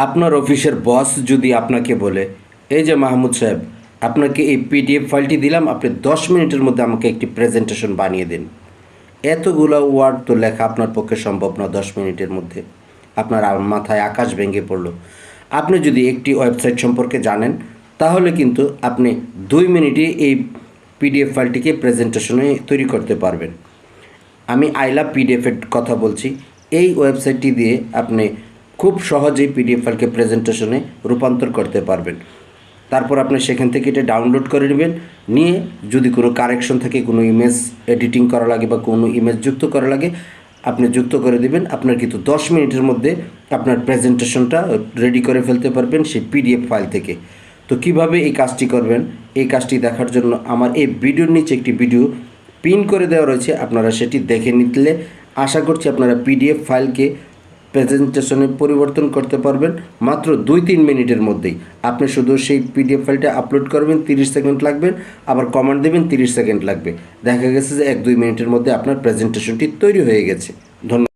আপনার অফিসের বস যদি আপনাকে বলে, এই যে মাহমুদ সাহেব, আপনাকে এই পিডিএফ ফাইলটি দিলাম, আপনি 10 মিনিটের মধ্যে আমাকে একটি প্রেজেন্টেশন বানিয়ে দিন। এতগুলো ওয়ার্ড তো লেখা আপনার পক্ষে সম্ভব না 10 মিনিটের মধ্যে। আপনার মাথায় আকাশ ভেঙে পড়লো। আপনি যদি একটি ওয়েবসাইট সম্পর্কে জানেন, তাহলে কিন্তু আপনি 2 মিনিটে এই পিডিএফ ফাইলটিকে প্রেজেন্টেশনে তৈরি করতে পারবেন। আমি আই লাভ পিডিএফের কথা বলছি। এই ওয়েবসাইটটি দিয়ে আপনি খুব সহজেই পিডিএফ ফাইলকে প্রেজেন্টেশনে রূপান্তর করতে পারবেন। তারপর আপনি সেখান থেকে এটা ডাউনলোড করে নেবেন, নিয়ে যদি কোনো কারেকশন থাকে, কোনো ইমেজ এডিটিং করা লাগে বা কোনো ইমেজ যুক্ত করা লাগে, আপনি যুক্ত করে দেবেন। আপনার কিন্তু 10 মিনিটের মধ্যে আপনার প্রেজেন্টেশনটা রেডি করে ফেলতে পারবেন সেই পিডিএফ ফাইল থেকে। তো কিভাবে এই কাজটি করবেন, এই কাজটি দেখার জন্য আমার এই ভিডিওর নিচে একটি ভিডিও পিন করে দেওয়া রয়েছে, আপনারা সেটি দেখে নিলে আশা করছি আপনারা পিডিএফ ফাইলকে প্রেজেন্টেশনে পরিবর্তন করতে পারবেন মাত্র 2-3 মিনিটের মধ্যেই। আপনি শুধু সেই পিডিএফ ফাইলটা আপলোড করবেন, 30 সেকেন্ড লাগবে, আবার কমান্ড দেবেন, 30 সেকেন্ড লাগবে। দেখা গেছে যে 1-2 মিনিটের মধ্যে আপনার প্রেজেন্টেশনটি তৈরি হয়ে গেছে। ধন্যবাদ।